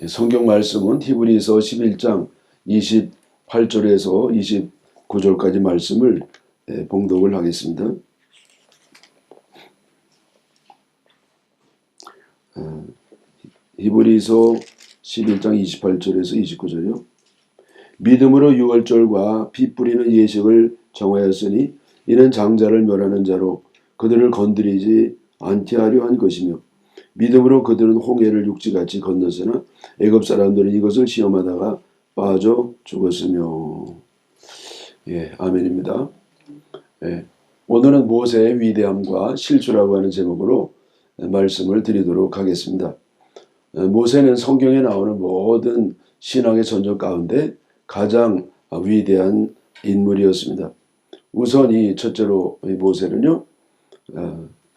성경 말씀은 히브리서 11장 28절에서 29절까지 말씀을 봉독을 하겠습니다. 히브리서 11장 28절에서 29절이요. 믿음으로 유월절과 피 뿌리는 예식을 정하였으니 이는 장자를 멸하는 자로 그들을 건드리지 않게 하려 한 것이며 믿음으로 그들은 홍해를 육지같이 건넜으나 애굽 사람들은 이것을 시험하다가 빠져 죽었으며. 아멘입니다. 오늘은 모세의 위대함과 실수라고 하는 제목으로 말씀을 드리도록 하겠습니다. 모세는 성경에 나오는 모든 신앙의 전적 가운데 가장 위대한 인물이었습니다. 우선 이 첫째로 이 모세는요,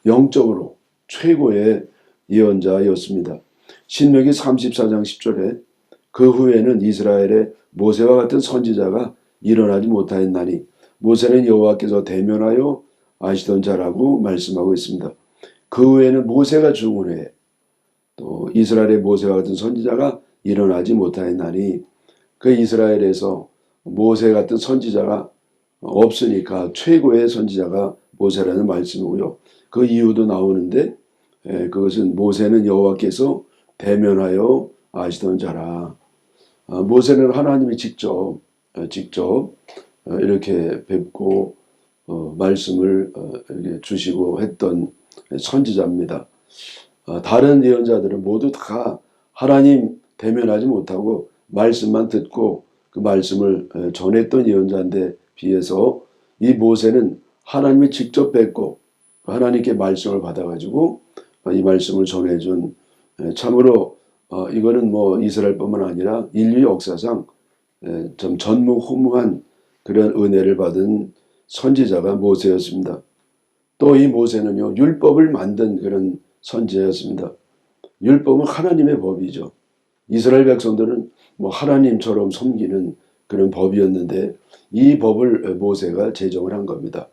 영적으로 최고의 예언자였습니다. 신명기 34장 10절에 그 후에는 이스라엘에 모세와 같은 선지자가 일어나지 못하였나니 모세는 여호와께서 대면하여 아시던 자라고 말씀하고 있습니다. 그 후에는 모세가 죽은 후에 또 이스라엘의 모세와 같은 선지자가 일어나지 못하였나니 그 이스라엘에서 모세 같은 선지자가 없으니까 최고의 선지자가 모세라는 말씀이고요. 그 이유도 나오는데 그것은 모세는 여호와께서 대면하여 아시던 자라. 모세는 하나님이 직접 이렇게 뵙고 말씀을 주시고 했던 선지자입니다. 다른 예언자들은 모두 다 하나님 대면하지 못하고 말씀만 듣고 그 말씀을 전했던 예언자인데 비해서 이 모세는 하나님이 직접 뵙고 하나님께 말씀을 받아가지고 이 말씀을 전해준, 참으로 이거는 뭐 이스라엘뿐만 아니라 인류 역사상 좀 전무후무한 그런 은혜를 받은 선지자가 모세였습니다. 또 이 모세는요, 율법을 만든 그런 선지자였습니다. 율법은 하나님의 법이죠. 이스라엘 백성들은 뭐 하나님처럼 섬기는 그런 법이었는데 이 법을 모세가 제정을 한 겁니다.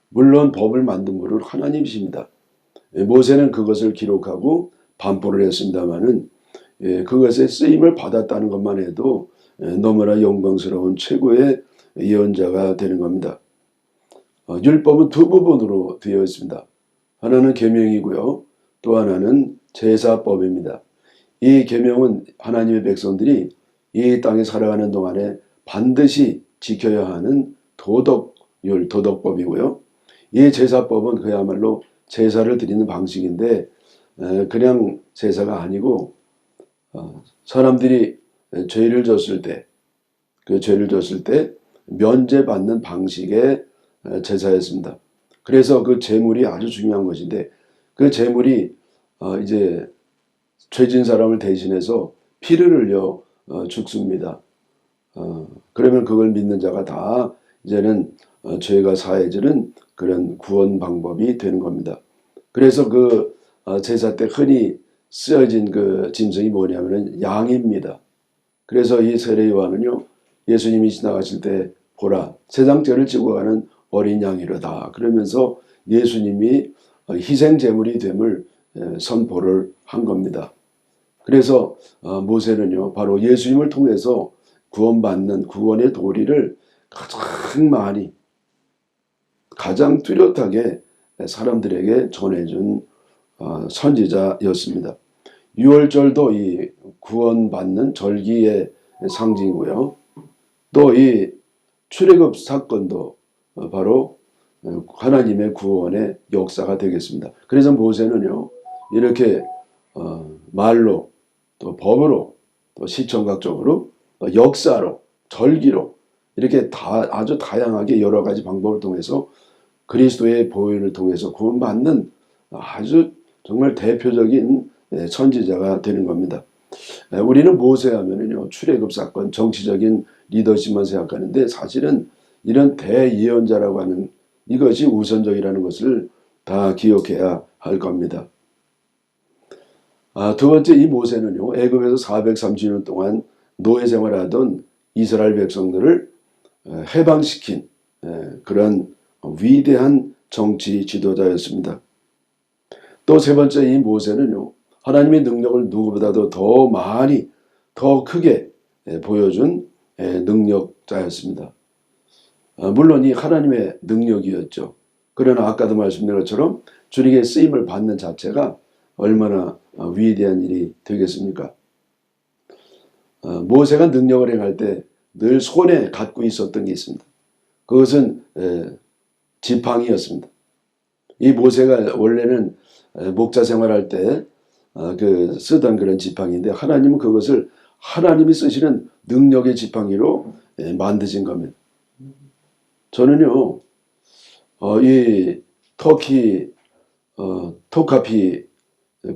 물론 법을 만든 분은 하나님이십니다. 모세는 그것을 기록하고 반포를 했습니다마는 그것에 쓰임을 받았다는 것만 해도 너무나 영광스러운 최고의 예언자가 되는 겁니다. 율법은 두 부분으로 되어 있습니다. 하나는 계명이고요. 또 하나는 제사법입니다. 이 계명은 하나님의 백성들이 이 땅에 살아가는 동안에 반드시 지켜야 하는 도덕법이고요. 이 제사법은 그야말로 제사를 드리는 방식인데 그냥 제사가 아니고 사람들이 죄를 졌을 때 그 죄를 졌을 때 면제받는 방식의 제사였습니다. 그래서 그 제물이 아주 중요한 것인데 그 제물이 이제 죄진 사람을 대신해서 피를 흘려 죽습니다. 그러면 그걸 믿는 자가 다 이제는 죄가 사해지는 그런 구원 방법이 되는 겁니다. 그래서 그 제사 때 흔히 쓰여진 그 짐승이 뭐냐면은 양입니다. 그래서 이 세례 요한은요, 예수님이 지나가실 때 보라 세상 죄를 지고 가는 어린 양이로다 그러면서 예수님이 희생 제물이 됨을 선포를 한 겁니다. 그래서 모세는요, 바로 예수님을 통해서 구원받는 구원의 도리를 가장 많이 가장 뚜렷하게 사람들에게 전해준 선지자였습니다. 유월절도 이 구원받는 절기의 상징이고요. 또 이 출애굽 사건도 바로 하나님의 구원의 역사가 되겠습니다. 그래서 모세는요, 이렇게 말로 또 법으로 또 시청각적으로 또 역사로 절기로 이렇게 아주 다양하게 여러 가지 방법을 통해서 그리스도의 보혈을 통해서 구원받는 아주 정말 대표적인 선지자가 되는 겁니다. 우리는 모세 하면은요, 출애굽 사건, 정치적인 리더십만 생각하는데 사실은 이런 대예언자라고 하는 이것이 우선적이라는 것을 다 기억해야 할 겁니다. 두 번째, 이 모세는요, 애굽에서 430년 동안 노예 생활하던 이스라엘 백성들을 해방시킨 그런 위대한 정치 지도자였습니다. 또 세 번째, 이 모세는요, 하나님의 능력을 누구보다도 더 많이 더 크게 보여준 능력자였습니다. 물론 이 하나님의 능력이었죠. 그러나 아까도 말씀드린 것처럼 주님의 쓰임을 받는 자체가 얼마나 위대한 일이 되겠습니까? 모세가 능력을 행할 때 늘 손에 갖고 있었던 게 있습니다. 그것은 지팡이였습니다. 이 모세가 원래는 목자 생활할 때 쓰던 그런 지팡이인데 하나님은 그것을 하나님이 쓰시는 능력의 지팡이로 만드신 겁니다. 저는요, 이 터키 토카피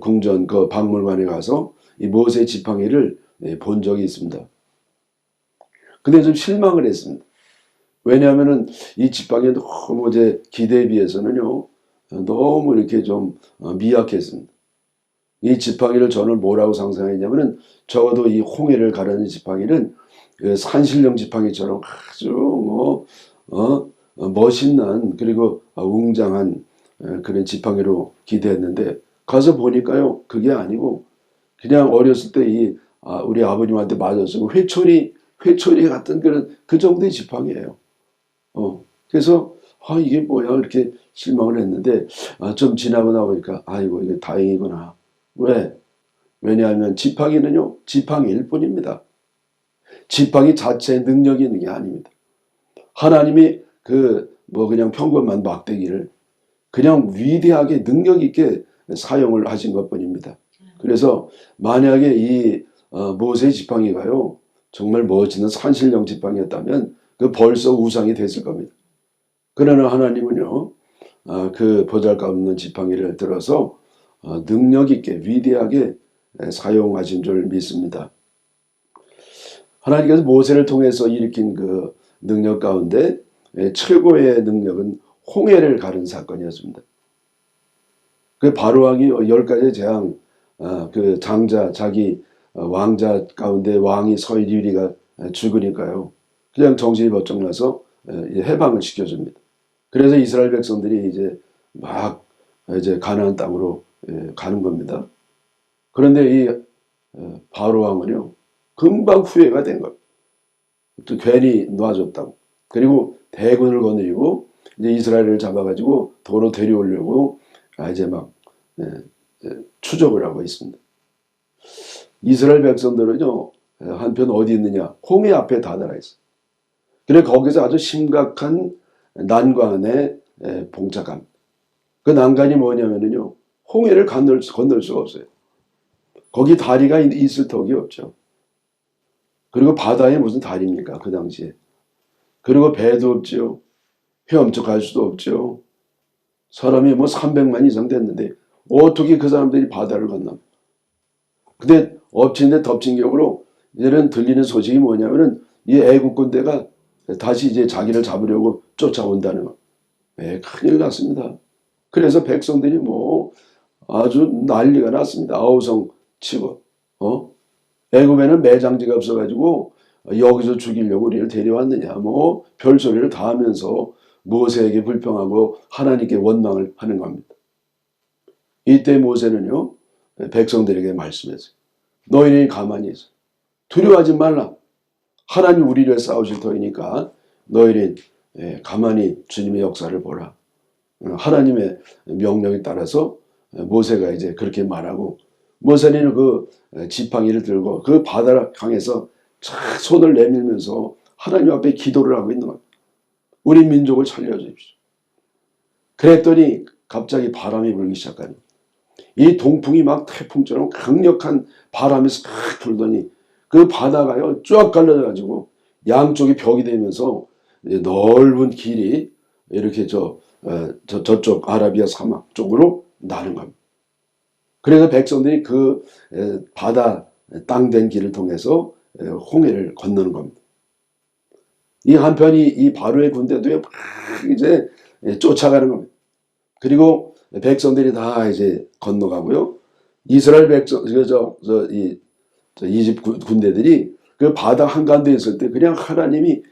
궁전 그 박물관에 가서 이 모세 지팡이를 본 적이 있습니다. 근데 좀 실망을 했습니다. 왜냐하면은 이 지팡이 너무 제 기대에 비해서는요, 너무 이렇게 좀 미약했습니다. 이 지팡이를 저는 뭐라고 상상했냐면은 적어도 이 홍해를 가르는 지팡이는 그 산신령 지팡이처럼 아주 멋있는 그리고 웅장한 그런 지팡이로 기대했는데 가서 보니까요 그게 아니고 그냥 어렸을 때 우리 아버님한테 맞았으면 회초리 같은 그런 그 정도의 지팡이에요. 그래서 이게 뭐야 이렇게 실망을 했는데 좀 지나고 나보니까 아이고 이게 다행이구나. 왜? 왜냐하면 지팡이는요 지팡이일 뿐입니다. 지팡이 자체의 능력이 있는 게 아닙니다. 하나님이 그냥 평범한 막대기를 그냥 위대하게 능력 있게 사용을 하신 것뿐입니다. 그래서 만약에 이 모세 지팡이가요 정말 멋지는 산신령 지팡이였다면 그 벌써 우상이 됐을 겁니다. 그러나 하나님은요 그 보잘것없는 지팡이를 들어서 능력 있게 위대하게 사용하신 줄 믿습니다. 하나님께서 모세를 통해서 일으킨 그 능력 가운데 최고의 능력은 홍해를 가른 사건이었습니다. 그 바로왕이 10가지 재앙, 그 장자, 자기 왕자 가운데 왕이 서유리가 죽으니까요. 그냥 정신이 번쩍 나서 해방을 시켜줍니다. 그래서 이스라엘 백성들이 이제 막 이제 가나안 땅으로 가는 겁니다. 그런데 이 바로왕은요, 금방 후회가 된 겁니다. 또 괜히 놔줬다고. 그리고 대군을 거느리고 이제 이스라엘을 잡아가지고 도로 데려오려고 이제 막 추적을 하고 있습니다. 이스라엘 백성들은요 한편 어디 있느냐 홍해 앞에 다다라 있어요. 그래 거기서 아주 심각한 난관에 봉착합니다. 그 난관이 뭐냐면요 홍해를 건널 수가 없어요. 거기 다리가 있을 턱이 없죠. 그리고 바다에 무슨 다리입니까 그 당시에. 그리고 배도 없죠. 헤엄쳐 갈 수도 없죠. 사람이 뭐 300만 이상 됐는데 어떻게 그 사람들이 바다를 건너. 근데 엎친 데 덮친 격으로 이제는 들리는 소식이 뭐냐면은 이 애국 군대가 다시 이제 자기를 잡으려고 쫓아온다는 거. 큰일 났습니다. 그래서 백성들이 뭐 아주 난리가 났습니다. 아우성 치고. 애굽에는 매장지가 없어가지고 여기서 죽이려고 우리를 데려왔느냐 뭐 별소리를 다 하면서 모세에게 불평하고 하나님께 원망을 하는 겁니다. 이때 모세는요 백성들에게 말씀했어요. 너희는 가만히 있어. 두려워하지 말라. 하나님 우리를 싸우실 터이니까 너희는 가만히 주님의 역사를 보라. 하나님의 명령에 따라서 모세가 이제 그렇게 말하고 모세는 그 지팡이를 들고 그 바다를 향해서 손을 내밀면서 하나님 앞에 기도를 하고 있는 거예요. 우리 민족을 살려주십시오. 그랬더니 갑자기 바람이 불기 시작하는 이 동풍이 막 태풍처럼 강력한 바람이 싹 불더니 그 바다가요 쫙 갈라져가지고 양쪽이 벽이 되면서 넓은 길이 이렇게 저쪽 아라비아 사막 쪽으로 나는 겁니다. 그래서 백성들이 그 바다 땅 된 길을 통해서 홍해를 건너는 겁니다. 이 한편이 이 바로의 군대도 막 이제 쫓아가는 겁니다. 그리고 백성들이 다 이제 건너가고요. 이스라엘 백성, 이집 군대들이 그 바다 한가운데 있을 때 그냥 하나님이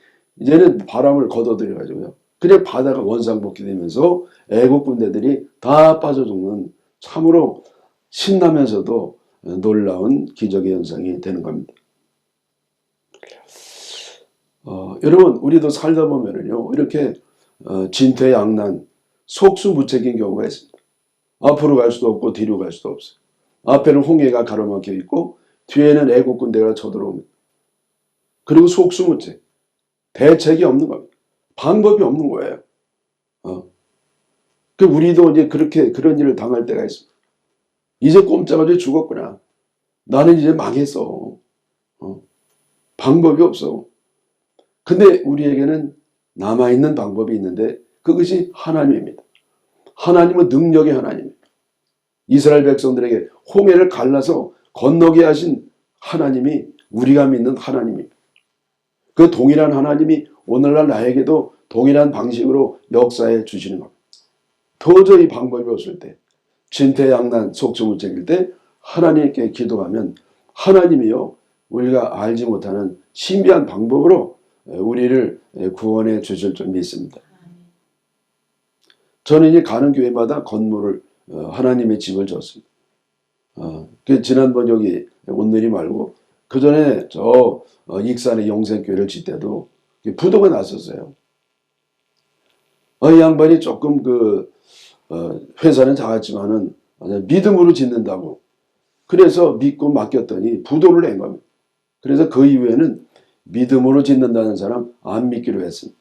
이제는 바람을 걷어들여가지고요. 그냥 바다가 원상복귀 되면서 애국 군대들이 다 빠져 죽는 참으로 신나면서도 놀라운 기적의 현상이 되는 겁니다. 여러분 우리도 살다 보면은요 이렇게 진퇴양난 속수무책인 경우가 있습니다. 앞으로 갈 수도 없고 뒤로 갈 수도 없어요. 앞에는 홍해가 가로막혀 있고 뒤에는 애국 군대가 쳐들어옵니다. 그리고 속수무책, 대책이 없는 겁니다. 방법이 없는 거예요. 우리도 이제 그렇게 그런 일을 당할 때가 있습니다. 이제 꼼짝없이 죽었구나. 나는 이제 망했어. 방법이 없어. 근데 우리에게는 남아있는 방법이 있는데 그것이 하나님입니다. 하나님은 능력의 하나님입니다. 이스라엘 백성들에게 홍해를 갈라서 건너게 하신 하나님이 우리가 믿는 하나님입니다. 그 동일한 하나님이 오늘날 나에게도 동일한 방식으로 역사해 주시는 겁니다. 도저히 방법이 없을 때, 진퇴양난 속수무책일 때 하나님께 기도하면 하나님이요 우리가 알지 못하는 신비한 방법으로 우리를 구원해 주실 줄 믿습니다. 저는 이제 가는 교회마다 건물을 하나님의 집을 줬습니다. 지난번 여기 온누리 말고 그 전에 저 익산의 영생교회를 짓 때도 부도가 났었어요. 이 양반이 조금 회사는 작았지만은 믿음으로 짓는다고 그래서 믿고 맡겼더니 부도를 낸 겁니다. 그래서 그 이후에는 믿음으로 짓는다는 사람 안 믿기로 했습니다.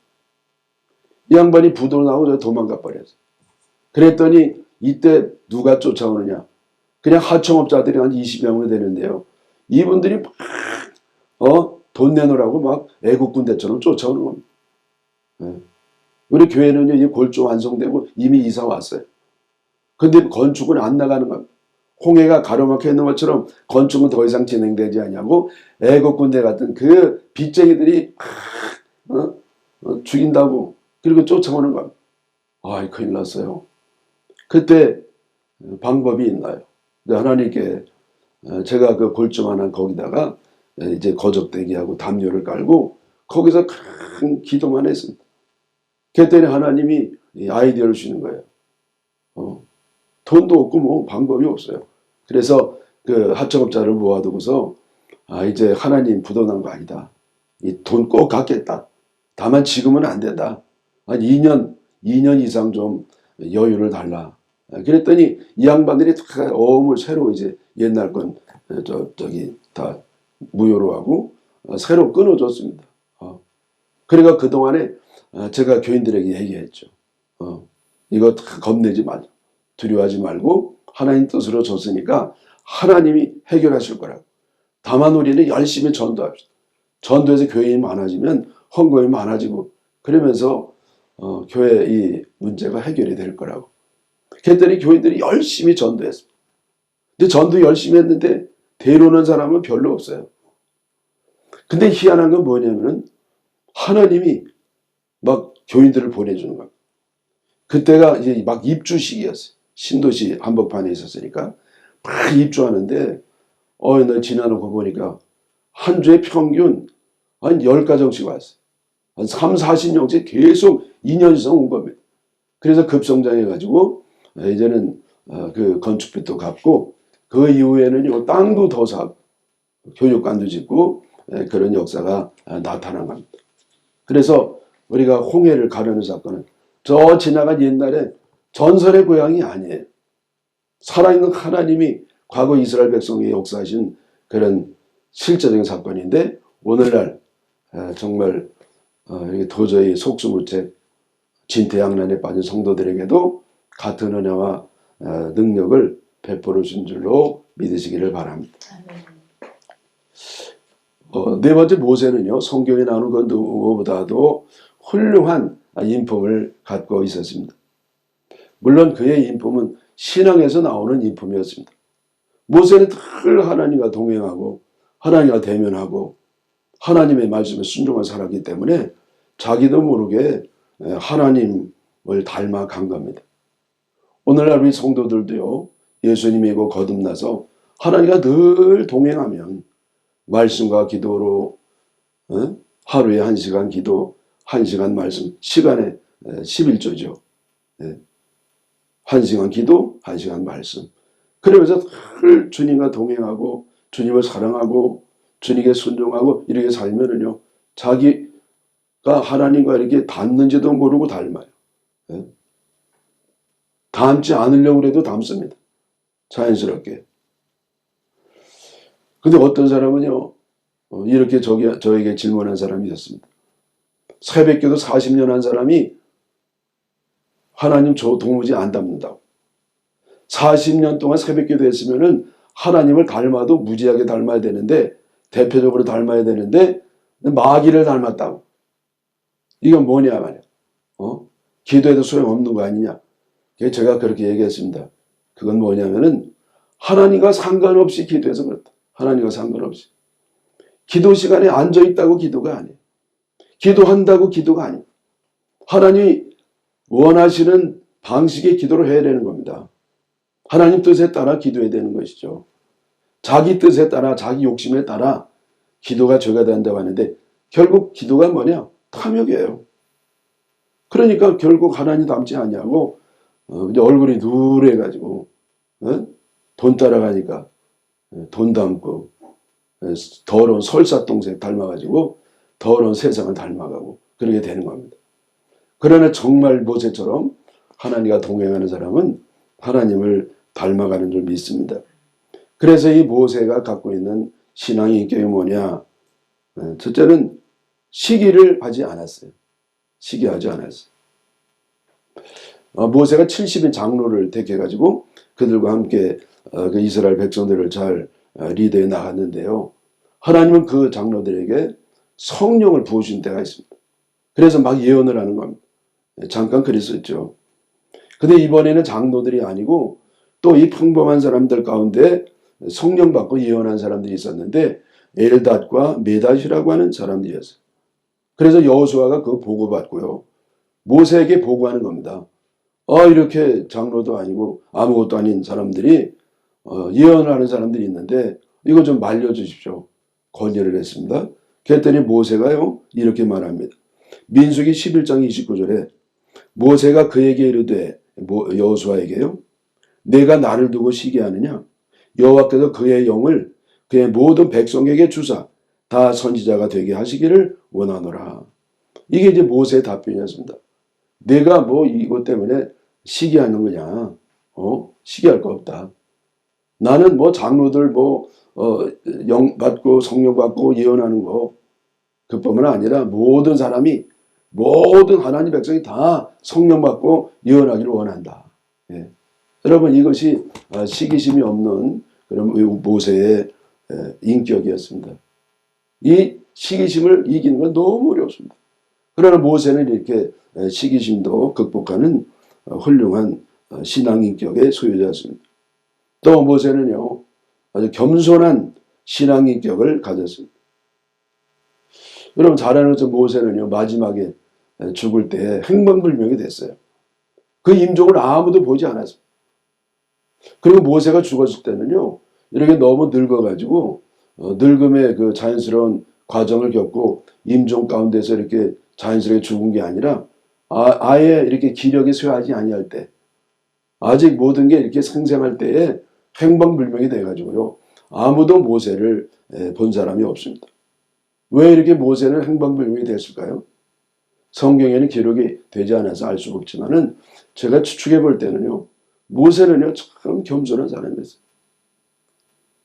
이 양반이 부도로 나오고 도망가 버렸어요. 그랬더니 이때 누가 쫓아오느냐. 그냥 하청업자들이 한 20명이 되는데요. 이분들이 막 돈 내놓으라고 막 애국군대처럼 쫓아오는 겁니다. 우리 교회는 이제 골조 완성되고 이미 이사 왔어요. 근데 건축은 안 나가는 겁니다. 홍해가 가로막혀 있는 것처럼 건축은 더 이상 진행되지 않냐고 애국군대 같은 그 빚쟁이들이 죽인다고 그리고 쫓아오는 겁니다. 큰일 났어요. 그때 방법이 있나요? 하나님께 제가 그 골조만한 거기다가 이제 거적대기하고 담요를 깔고 거기서 큰 기도만 했습니다. 그랬더니 하나님이 아이디어를 주시는 거예요. 돈도 없고 뭐 방법이 없어요. 그래서 그 하청업자를 모아두고서 이제 하나님 부도난 거 아니다. 이 돈 꼭 갚겠다. 다만 지금은 안 된다. 한 2년 이상 좀 여유를 달라. 그랬더니 이 양반들이 다 어음을 새로 이제 옛날 건 저기 다 무효로 하고 새로 끊어줬습니다. 그러니까 그동안에 제가 교인들에게 얘기했죠. 이거 다 겁내지 말고 두려워하지 말고 하나님 뜻으로 줬으니까 하나님이 해결하실 거라고. 다만 우리는 열심히 전도합시다. 전도해서 교인이 많아지면 헌금이 많아지고 그러면서 교회 이 문제가 해결이 될 거라고. 그랬더니 교인들이 열심히 전도했습니다. 근데 전도 열심히 했는데 데려오는 사람은 별로 없어요. 근데 희한한 건 뭐냐면은 하나님이 막 교인들을 보내주는 겁니다. 그때가 이제 막 입주 시기였어요. 신도시 한복판에 있었으니까 막 입주하는데 나 지나놓고 보니까 한 주에 평균 한 10가정씩 왔어요. 한 3, 40명씩 계속 2년 이상 온 겁니다. 그래서 급성장해가지고 이제는 그 건축비도 갚고 그 이후에는 땅도 더 사고 교육관도 짓고 그런 역사가 나타난 겁니다. 그래서 우리가 홍해를 가르는 사건은 저 지나간 옛날에 전설의 고향이 아니에요. 살아있는 하나님이 과거 이스라엘 백성이 역사하신 그런 실제적인 사건인데 오늘날 정말 도저히 속수무책 진퇴양난에 빠진 성도들에게도 같은 은혜와 능력을 베풀어 준 줄로 믿으시기를 바랍니다. 네 번째 모세는요. 성경에 나오는 그 누구보다도 훌륭한 인품을 갖고 있었습니다. 물론 그의 인품은 신앙에서 나오는 인품이었습니다. 모세는 늘 하나님과 동행하고 하나님과 대면하고 하나님의 말씀에 순종한 살았기 때문에 자기도 모르게 하나님을 닮아간 겁니다. 오늘날 우리 성도들도요. 예수님이고 거듭나서 하나님과 늘 동행하면 말씀과 기도로 하루에 1시간 기도, 1시간 말씀, 시간에 11조죠. 1시간 기도, 1시간 말씀. 그러면서 늘 주님과 동행하고 주님을 사랑하고 주님께 순종하고 이렇게 살면은요, 자기가 하나님과 이렇게 닮는지도 모르고 닮아요. 예? 닮지 않으려고 해도 닮습니다. 자연스럽게. 근데 어떤 사람은요, 이렇게 저에게 질문한 사람이 있었습니다. 새벽기도 40년 한 사람이 하나님 도무지 안 닮는다고. 40년 동안 새벽기도 했으면은 하나님을 닮아도 무지하게 닮아야 되는데, 대표적으로 닮아야 되는데 마귀를 닮았다고. 이건 뭐냐 말이야. 기도해도 소용없는 거 아니냐. 제가 그렇게 얘기했습니다. 그건 뭐냐면은 하나님과 상관없이 기도해서 그렇다. 하나님과 상관없이. 기도 시간에 앉아있다고 기도가 아니에요. 기도한다고 기도가 아니에요. 하나님이 원하시는 방식의 기도를 해야 되는 겁니다. 하나님 뜻에 따라 기도해야 되는 것이죠. 자기 뜻에 따라 자기 욕심에 따라 기도가 죄가 된다고 하는데 결국 기도가 뭐냐? 탐욕이에요. 그러니까 결국 하나님 닮지 않냐고 얼굴이 누래가지고 돈 따라가니까 돈 닮고 더러운 설사동생 닮아가지고 더러운 세상을 닮아가고 그러게 되는 겁니다. 그러나 정말 모세처럼 하나님과 동행하는 사람은 하나님을 닮아가는 줄 믿습니다. 그래서 이 모세가 갖고 있는 신앙의 인격이 뭐냐? 첫째는 시기를 하지 않았어요. 시기하지 않았어요. 모세가 70인 장로를 택해가지고 그들과 함께 그 이스라엘 백성들을 잘 리드해 나갔는데요. 하나님은 그 장로들에게 성령을 부어주신 때가 있습니다. 그래서 막 예언을 하는 겁니다. 잠깐 그랬었죠. 근데 이번에는 장로들이 아니고 또 이 평범한 사람들 가운데 성령 받고 예언한 사람들이 있었는데 엘닷과 메닷이라고 하는 사람들이었어요. 그래서 여호수아가 그거 보고받고요. 모세에게 보고하는 겁니다. 이렇게 장로도 아니고 아무것도 아닌 사람들이 예언을 하는 사람들이 있는데 이거 좀 말려주십시오. 건의를 했습니다. 그랬더니 모세가요 이렇게 말합니다. 민수기 11장 29절에 모세가 그에게 이르되 여호수아에게요 내가 나를 두고 시기하느냐 여호와께서 그의 영을 그의 모든 백성에게 주사 다 선지자가 되게 하시기를 원하노라. 이게 이제 모세의 답변이었습니다. 내가 뭐 이것 때문에 시기하는 거냐? 시기할 거 없다. 나는 뭐 장로들 영 받고 성령 받고 예언하는 거 그뿐만 아니라 모든 사람이 모든 하나님 백성이 다 성령 받고 예언하기를 원한다. 예. 여러분 이것이 시기심이 없는 그런 모세의 인격이었습니다. 이 시기심을 이기는 건 너무 어렵습니다. 그러나 모세는 이렇게 시기심도 극복하는 훌륭한 신앙 인격의 소유자였습니다. 또 모세는요 아주 겸손한 신앙 인격을 가졌습니다. 여러분 잘 아는 것처럼 모세는요 마지막에 죽을 때 행방불명이 됐어요. 그 임종을 아무도 보지 않았습니다. 그리고 모세가 죽었을 때는요 이렇게 너무 늙어가지고 늙음의 그 자연스러운 과정을 겪고 임종 가운데서 이렇게 자연스럽게 죽은 게 아니라 아예 이렇게 기력이 쇠하지 아니할 때 아직 모든 게 이렇게 생생할 때에 행방불명이 돼가지고요 아무도 모세를 본 사람이 없습니다. 왜 이렇게 모세는 행방불명이 됐을까요? 성경에는 기록이 되지 않아서 알 수가 없지만은 제가 추측해 볼 때는요 모세는요 참 겸손한 사람이었어요.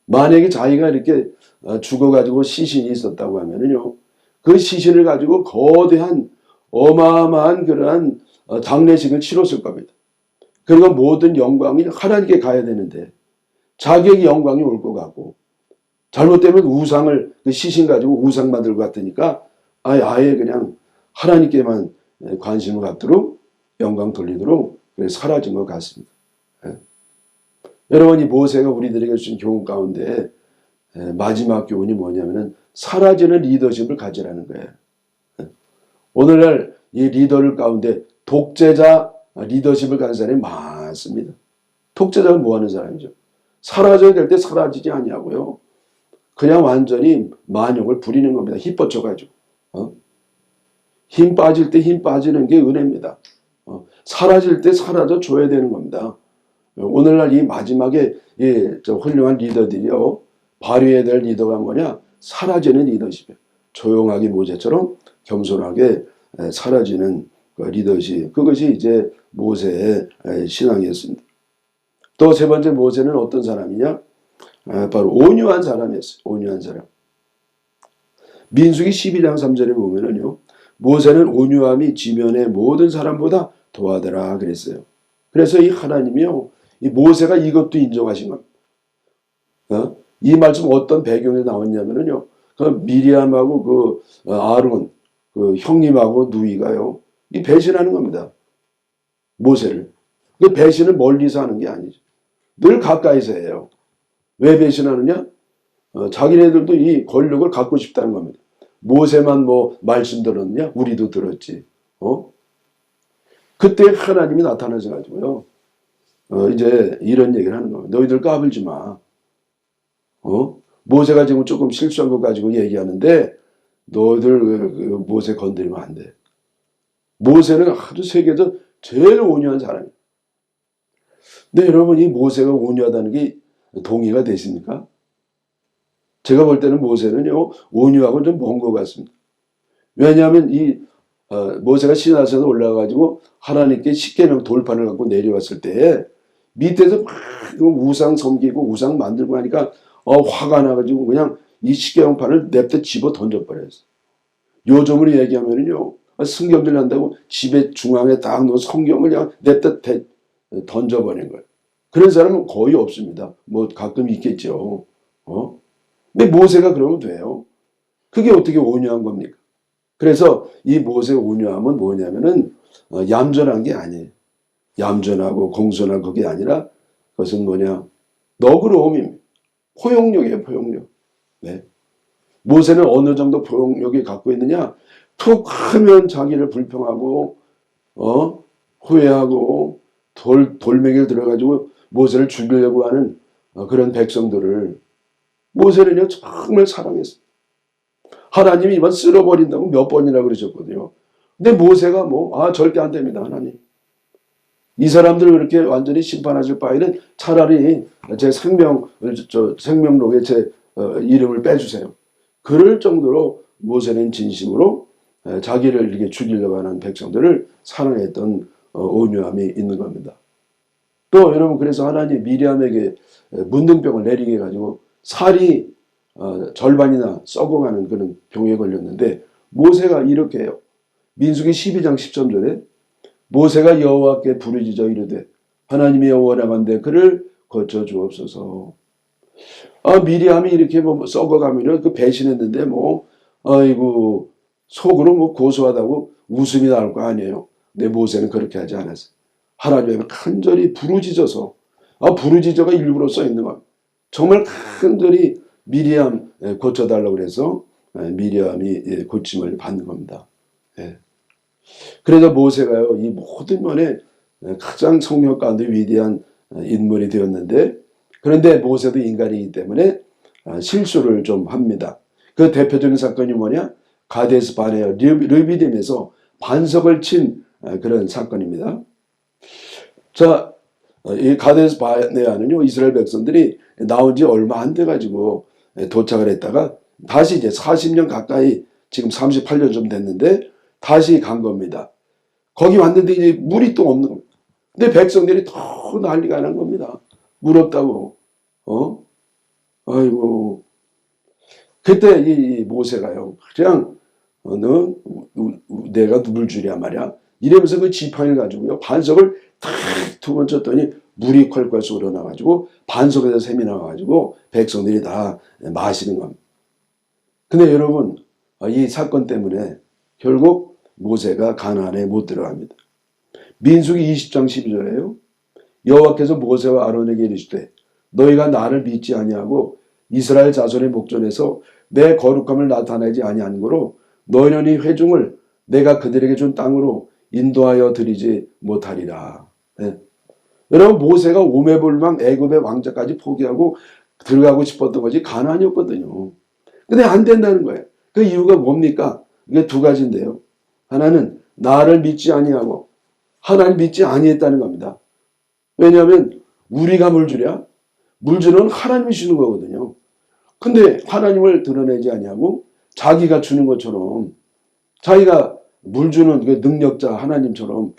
만약에 자기가 이렇게 죽어가지고 시신이 있었다고 하면은요 그 시신을 가지고 거대한 어마어마한 그러한 장례식을 치렀을 겁니다. 그리고 모든 영광이 하나님께 가야 되는데 자기에게 영광이 올 것 같고 잘못되면 우상을 그 시신 가지고 우상 만들 것 같으니까 아예 그냥 하나님께만 관심을 갖도록 영광 돌리도록 사라진 것 같습니다. 여러분 이 모세가 우리들에게 주신 교훈 가운데 마지막 교훈이 뭐냐면은 사라지는 리더십을 가지라는 거예요. 오늘날 이 리더들 가운데 독재자 리더십을 가진 사람이 많습니다. 독재자는 뭐 하는 사람이죠? 사라져야 될 때 사라지지 않냐고요. 그냥 완전히 만욕을 부리는 겁니다. 힘 뻗쳐가지고. 힘 빠질 때 힘 빠지는 게 은혜입니다. 사라질 때 사라져 줘야 되는 겁니다. 오늘날 이 마지막에 이 훌륭한 리더들이요. 발휘해야 될 리더가 뭐냐? 사라지는 리더십이에요. 조용하게 모세처럼 겸손하게 사라지는 리더십. 그것이 이제 모세의 신앙이었습니다. 또 세 번째 모세는 어떤 사람이냐? 바로 온유한 사람이었어요. 온유한 사람. 민수기 12장 3절에 보면은요. 모세는 온유함이 지면의 모든 사람보다 더하더라 그랬어요. 그래서 이 하나님이요. 이 모세가 이것도 인정하신 겁니다. 이 말씀 어떤 배경에 나왔냐면요. 그 미리암하고 그 아론, 그 형님하고 누이가요. 이 배신하는 겁니다. 모세를. 그 배신은 멀리서 하는 게 아니죠. 늘 가까이서 해요. 왜 배신하느냐? 자기네들도 이 권력을 갖고 싶다는 겁니다. 모세만 뭐 말씀 들었냐? 우리도 들었지. 그때 하나님이 나타나셔 가지고요. 이제 이런 얘기를 하는 겁니다. 너희들 까불지 마. 모세가 지금 조금 실수한 것 가지고 얘기하는데 너희들 모세 건드리면 안 돼. 모세는 아주 세계에서 제일 온유한 사람이에요. 근데 여러분 이 모세가 온유하다는 게 동의가 되십니까? 제가 볼 때는 모세는요 온유하고 좀 먼 것 같습니다. 왜냐하면 이 모세가 시내산에 올라가가지고 하나님께 십계명 돌판을 갖고 내려왔을 때 밑에서 막 우상 섬기고 우상 만들고 하니까 화가 나가지고 그냥 이 십계명판을 냅다 집어 던져버렸어요. 요즘으로 얘기하면은요 성경질 난다고 집에 중앙에 딱 놓은 성경을 그냥 냅다 던져버린 거예요. 그런 사람은 거의 없습니다. 뭐 가끔 있겠죠. 근데 모세가 그러면 돼요. 그게 어떻게 온유한 겁니까? 그래서 이 모세의 온유함은 뭐냐면은 얌전한 게 아니에요. 얌전하고 공손한 그게 아니라 그것은 뭐냐? 너그러움입니다. 포용력이에요. 포용력. 네. 모세는 어느 정도 포용력이 갖고 있느냐? 툭 하면 자기를 불평하고 후회하고 돌멩이를 들어가지고 모세를 죽이려고 하는 그런 백성들을 모세는요 정말 사랑했어요. 하나님이 이번 쓸어버린다고 몇 번이나 그러셨거든요. 근데 모세가 절대 안 됩니다. 하나님. 이 사람들을 그렇게 완전히 심판하실 바에는 차라리 제 생명록에 제 이름을 빼주세요. 그럴 정도로 모세는 진심으로 자기를 이렇게 죽이려고 하는 백성들을 사랑했던 온유함이 있는 겁니다. 또 여러분 그래서 하나님 미리암에게 문둥병을 내리게 해가지고 살이 절반이나 썩어가는 그런 병에 걸렸는데 모세가 이렇게 해요. 민수기 12장 13절에 모세가 여호와께 부르짖어 이르되 하나님의 원하건대 그를 거쳐 주옵소서. 미리암이 이렇게 썩어가면은 그 배신했는데 아이고 속으로 고소하다고 웃음이 나올 거 아니에요. 근데 모세는 그렇게 하지 않았어요. 하나님의 간절히 부르짖어서 부르짖어가 일부러 써 있는 겁니다. 정말 간절히 미리암 고쳐달라고 그래서 미리암이 고침을 받는 겁니다. 그래서 모세가요 이 모든 면에 가장 성령 가운데 위대한 인물이 되었는데 그런데 모세도 인간이기 때문에 실수를 좀 합니다. 그 대표적인 사건이 뭐냐? 가데스 바네아 르비딤에서 반석을 친 그런 사건입니다. 자, 이 가데스 바네아는요 이스라엘 백성들이 나온 지 얼마 안 돼가지고 도착을 했다가 다시 이제 40년 가까이 지금 38년 좀 됐는데 다시 간 겁니다. 거기 왔는데 이제 물이 또 없는 겁니다. 근데 백성들이 더 난리가 난 겁니다. 물 없다고. 아이고. 그때 이 모세가요. 그냥 너 내가 물 주랴 말이야. 이러면서 그 지팡이를 가지고요. 반석을 탁 두 번 쳤더니 물이 콸콸 쏟아나가지고 반석에서 샘이 나와가지고 백성들이 다 마시는 겁니다. 근데 여러분 이 사건 때문에 결국 모세가 가나안에 못 들어갑니다. 민수기 20장 12절에요. 여호와께서 모세와 아론에게 이르시되 너희가 나를 믿지 아니하고 이스라엘 자손의 목전에서 내 거룩함을 나타내지 아니한 거로 너희는 이 회중을 내가 그들에게 준 땅으로 인도하여 드리지 못하리라. 네. 여러분 모세가 오매불망 애굽의 왕자까지 포기하고 들어가고 싶었던 것이 가나안이었거든요. 근데 안 된다는 거예요. 그 이유가 뭡니까? 이게 두 가지인데요. 하나는 나를 믿지 아니하고 하나님 믿지 아니했다는 겁니다. 왜냐하면 우리가 물 주랴? 물 주는 하나님이 주는 거거든요. 근데 하나님을 드러내지 아니하고 자기가 주는 것처럼 자기가 물 주는 그 능력자 하나님처럼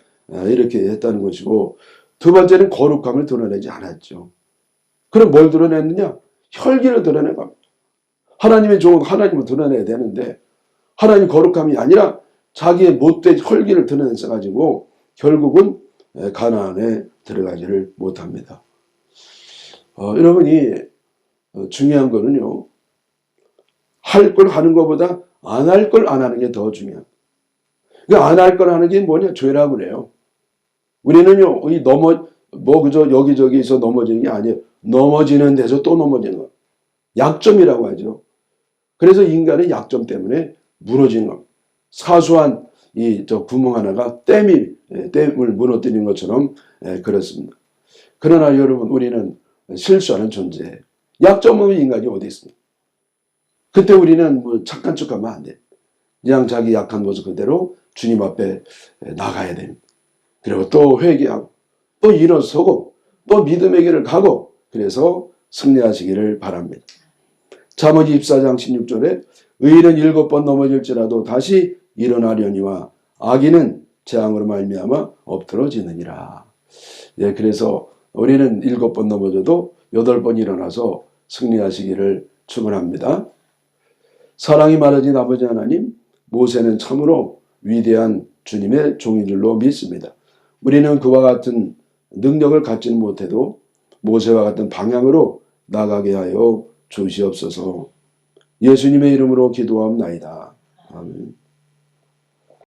이렇게 했다는 것이고, 두 번째는 거룩함을 드러내지 않았죠. 그럼 뭘 드러냈느냐? 혈기를 드러낸 겁니다. 하나님의 종은 하나님을 드러내야 되는데 하나님 거룩함이 아니라 자기의 못된 혈기를 드러내서 가지고 결국은 가나안에 들어가지를 못합니다. 여러분이 중요한 거는요, 할 걸 하는 것보다 안 할 걸 안 하는 게 더 중요합니다. 안 할 걸 하는 게 뭐냐? 죄라고 그래요. 우리는요, 그저 여기저기서 넘어지는 게 아니에요. 넘어지는 데서 또 넘어지는 거. 약점이라고 하죠. 그래서 인간의 약점 때문에 무너지는 겁니다. 사소한 구멍 하나가 댐을 무너뜨리는 것처럼 그렇습니다. 그러나 여러분, 우리는 실수하는 존재예요. 약점 없는 인간이 어디 있습니까? 그때 우리는 착한 척하면 안 돼. 그냥 자기 약한 모습 그대로 주님 앞에 나가야 됩니다. 그리고 또 회개하고 또 일어서고 또 믿음의 길을 가고, 그래서 승리하시기를 바랍니다. 잠언 24장 16절에 의인은 7번 넘어질지라도 다시 일어나려니와 악인은 재앙으로 말미암아 엎드러지느니라. 예, 그래서 우리는 7번 넘어져도 8번 일어나서 승리하시기를 축원합니다. 사랑이 많으신 아버지 하나님, 모세는 참으로 위대한 주님의 종인 줄로 믿습니다. 우리는 그와 같은 능력을 갖지는 못해도 모세와 같은 방향으로 나가게 하여 주시옵소서. 예수님의 이름으로 기도합나이다. 아멘.